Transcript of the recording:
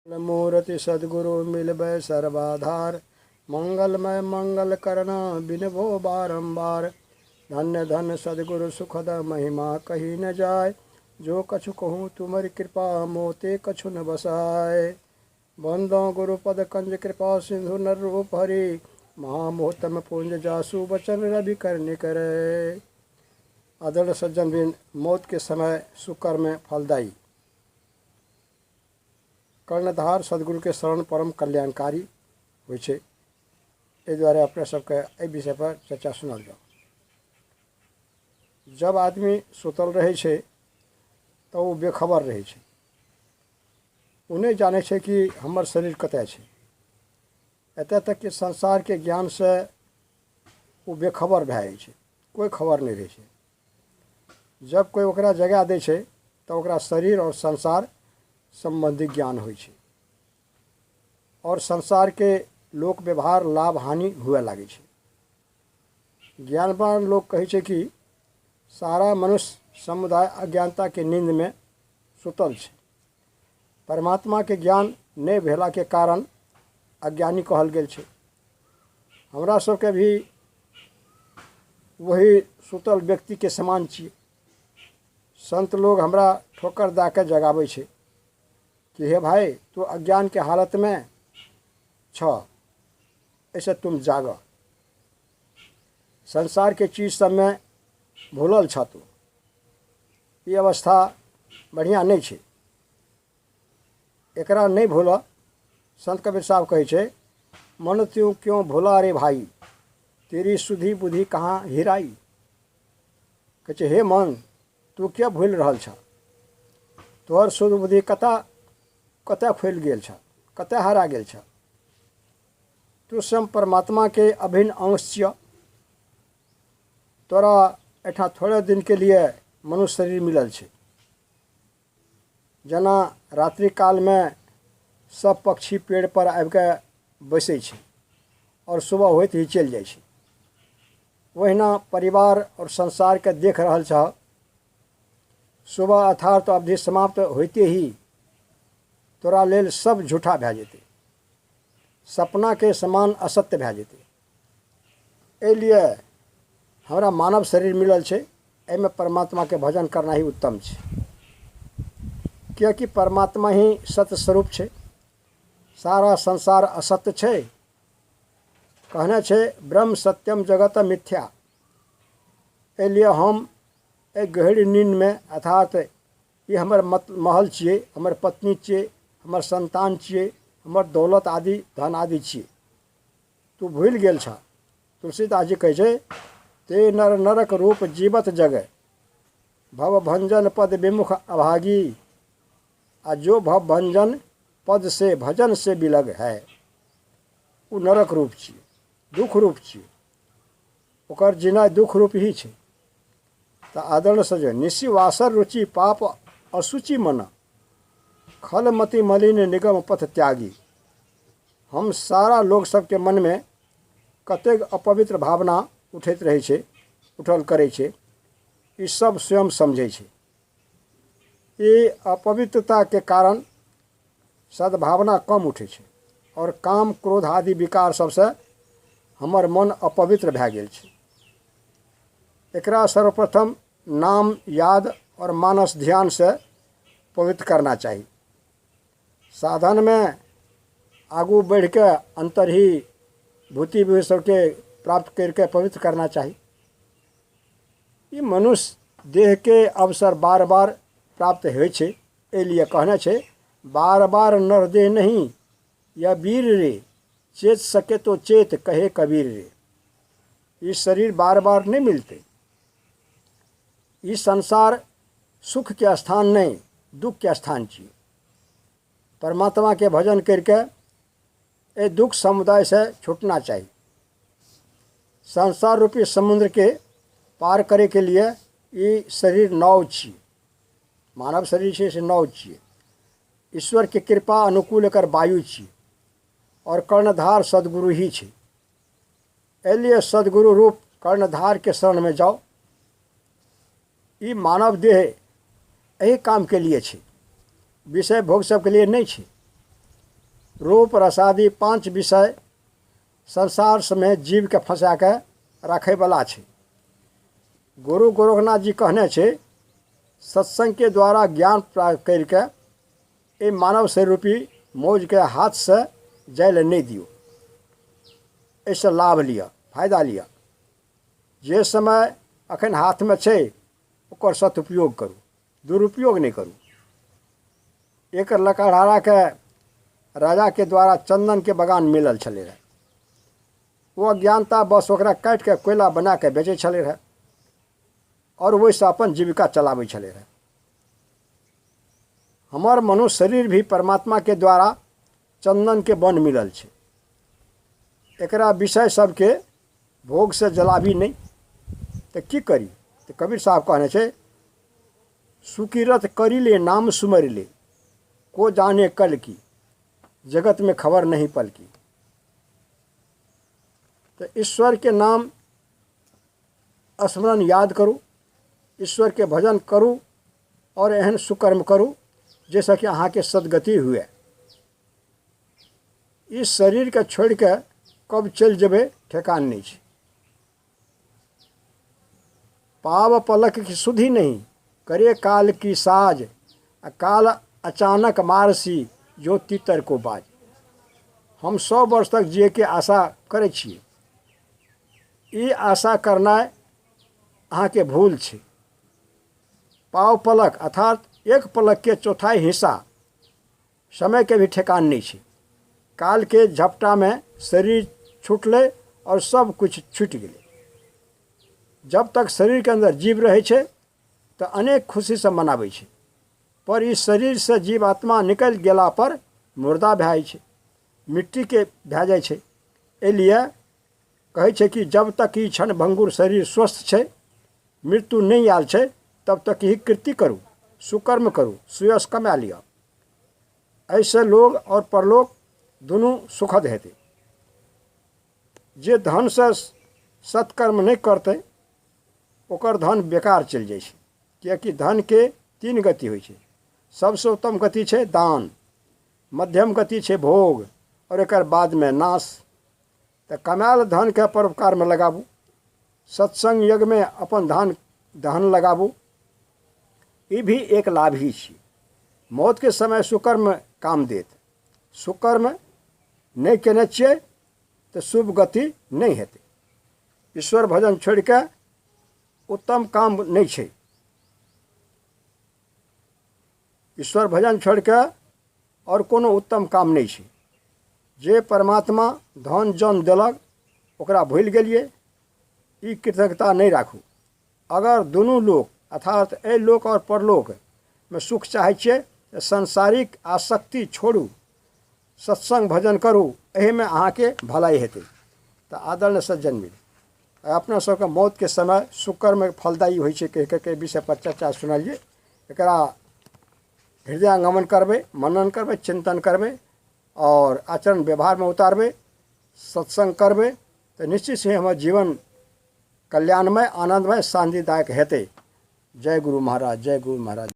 मूर्ति सद्गुरु मिलबै सर्वाधार। मंगलमय मंगल करना बिनबो बारंबार। धन्य धन्य सद्गुरु सुखद महिमा कही न जाय। जो कछु कहूँ तुम्हारी कृपा मोते कछु न बसाय। बंदो गुरु पद कंज कृपा सिंधु नर रूप हरि। महामोहतम पुंज जासु बचन रवि कर निकरे। आदरणीय सज्जन बिन मौत के समय सुकर्म फलदायी। कर्णधार सदगुरु के शरण परम कल्याणकारी होइ छै। एहि दुआरे अपने सबके एहि विषय पर चर्चा सुनल जाओ। जब आदमी सुतल रहै छै तऽ ओ बेखबर रहै छै। ओ नहि जानै छै कि हमर शरीर कतय छै। एतय तक कि संसार के ज्ञान से ओ बेखबर भए जाइ छै, कोई खबर नहीं रहै छै। जब कोई ओकरा जगा दै छै तऽ ओकरा शरीर और संसार संबंधी ज्ञान होइ छै और संसार के लोक व्यवहार लाभ हानि हुए लागे छै। ज्ञानवान लोग कहै छै कि सारा मनुष्य समुदाय अज्ञानता के नींद में सुतल छै। परमात्मा के ज्ञान नहीं भेला के कारण अज्ञानी कहल गेल छै। हमरा सबके भी वही सुतल व्यक्ति के समान छियै। संत लोग हमरा ठोकर दे के जगाबै छै कि हे भाई तू अज्ञान के हालत में छ, ऐसे तुम जाग। संसार के चीज सब में भूलल छ तू। ये अवस्था बढ़िया नहीं छै, एकरा नहीं भूल। संत कबीर साहब कहै छै मन त्यों क्यों भूला रे भाई, तेरी सुधी बुद्धि कहाँ हिराई। कहै छै हे मन तू क्या भूल रहल छ, तोहर शुद्ध बुद्धि कतय फैल गेल छ, कतय हरा गेल छ। तू स्वयं परमात्मा के अभिन्न अंश छिय। तोरा एठा थोड़े दिन के लिए मनुष्य शरीर मिलल छै। जना रात्रि काल में सब पक्षी पेड़ पर आबि के बैसै छै और सुबह होइत ही चलि जाइ छै। वहिना परिवार और संसार के देख रहल छ। सुबह अर्थात अवधि समाप्त होते ही तोरा लेल सब झूठा भए जेतै, सपना के समान असत्य भए जेतै। एहि लिए हमरा मानव शरीर मिलल छै, एहिमे परमात्मा के भजन करना ही उत्तम छै। कियाकि परमात्मा ही सत्य स्वरूप छै, सारा संसार असत्य छै। कहने छै ब्रह्म सत्यम जगत मिथ्या। एहि लिए हम एक गहरी नींद में अर्थात ये हमर महल छियै, हमर पत्नी छियै, हमर संतान छियै, हमर दौलत आदि धन आदि छियै, तू भूल गेल छ। तुलसीदास जी कहै छै ते नर नरक रूप जीवत जगह, भव भंजन पद विमुख अभागी। आ जो भव भंजन पद से भजन से बिलग है, वो नरक रूप छियै, दुख रूप छियै। ओकर जीना दुख रूप ही छै। तो आदरण सजो निशिवासर रुचि पाप असुचि मन, खलमति मलिन निगम पथ त्यागी। हम सारा लोग सबके मन में कतेक अपवित्र भावना उठैत रहै छै, उठल करै छै। ई सब स्वयं समझै छै। ये अपवित्रता के कारण सद्भावना कम उठै छै और काम क्रोध आदि विकार सबसे हमर मन अपवित्र भए गेल छै। एकरा सर्वप्रथम नाम याद और मानस ध्यान से पवित्र करना चाहिए। साधन में आगू बढ़ के अंतर ही भूति भी सबके प्राप्त करके पवित्र करना चाहिए। ये मनुष्य देह के अवसर बार बार प्राप्त होइ छै। एहि लिए कहने छै बार बार नर देह नहीं या वीर रे, चेत सके तो चेत कहे कबीर रे। ये शरीर बार बार नहीं मिलते। ये संसार सुख के स्थान नहीं, दुख के स्थान चाहिए। परमात्मा के भजन करके ये दुख समुदाय से छूटना चाहिए। संसार रूपी समुद्र के पार करे के लिए ये शरीर नाव छियै, मानव शरीर छै से नाव छियै। ईश्वर के कृपा अनुकूल एकर वायु छियै और कर्णधार सदगुरु ही छै। एहि लिए सदगुरु रूप कर्णधार के शरण में जाओ। ये मानव देह यही काम के लिए छै, विषय भोग सब के लिए नहीं छै। रूप रसादि 5 विषय संसार में जीव के फंसा के रखे वाला छे। गुरु गोरखनाथ जी कहने छे सत्संग के द्वारा ज्ञान प्राप्त करके ये मानव से रूपी मौज के हाथ से जाय नहीं दियो, इससे लाभ लिया, फायदा लिया। जे समय अखन हाथ में छे ओकर सदुपयोग करू, दुरुपयोग नहीं करू। एक लकड़हारा के राजा के द्वारा चंदन के बगान मिलल छले रहे। वो अज्ञानता बस ओकरा काट के कोयला बना के बेचे छले रहे और वैसे अपन जीविका चलावे छले रहे। हमार मनुष्य शरीर भी परमात्मा के द्वारा चंदन के बन मिलल छे। एकरा विषय सबके भोग से जलाबी नहीं तो की करी। तो कबीर साहब कहने छे सुकीरत करी ले नाम सुमर ले, को जाने कल की जगत में खबर नहीं पल की। तो ईश्वर के नाम स्मरण याद करूँ, ईश्वर के भजन करूँ और एहन सुकर्म करूँ जैसा कि अहाँ के सदगति हुए। इस शरीर के छोड़ के कब चल जबे ठेकान नहीं छे। पाव पलक की सुधि नहीं, करे काल की साज, काल अचानक मारसी जो तीतर को बाज। हम 100 वर्ष तक जिए के आशा करे छिए। ये आशा करना अहाँ के भूल छे। पाव पलक अर्थात एक पलक के चौथाई हिस्सा समय के भी ठेकान नहीं छे। काल के झपटा में शरीर छूटले और सब कुछ छूट गए। जब तक शरीर के अंदर जीव रहे छे तो अनेक खुशी से मनावे छे, पर इस शरीर से जीव आत्मा निकल गेला पर मुर्दा भय छे, मिट्टी के भै जाय छे। एलिए कहे छे कि जब तक ई क्षण भंगुर शरीर स्वस्थ छे, मृत्यु नहीं आल छे, तब तक ही कृति करूँ, सुकर्म करूँ, सुयश कमा लिया। ऐसे लोग और परलोक दोनों सुखद हेते। जे धन से सत्कर्म नहीं करते ओकर धन बेकार चल जाए छे, कियाकि धन के 3 गति होइ छे। सबसे उत्तम गति छे दान, मध्यम गति छे भोग और एकर बाद में नाश। तो कमाल धन के परोपकार में लगाबू, सत्संग यज्ञ में अपन धन लगाबू। ये भी एक लाभ ही छे। मौत के समय सुकर्म काम देत। सुकर्म नहीं केने छिए तो शुभ गति नहीं हेते। ईश्वर भजन छोड़ के उत्तम काम नहीं छे। ईश्वर भजन छोड़ के और कोनो उत्तम काम नहीं छे। जे परमात्मा धन जन देलक ओकरा भूल गेलिए, ई कृतज्ञता नहीं राखू। अगर दोनों लोक अर्थात ए लोक और परलोक में सुख चाहे छिए तो सांसारिक आसक्ति छोड़ू, सत्संग भजन करू, एहि में अहाँ के भलाई हेते। तो आदरणीय सज्जन मिल अपना सबके मौत के समय सुकर्म फलदायी होइ छे कह के विषय पर चर्चा सुनलिए। एकरा हृदयंगमन करबे, मनन करबे, चिंतन करबे और आचरण व्यवहार में उतारबे, सत्संग करबे तो निश्चित से हमारे जीवन कल्याणमय, आनंदमय, शांतिदायक हेते। जय गुरु महाराज, जय गुरु महाराज।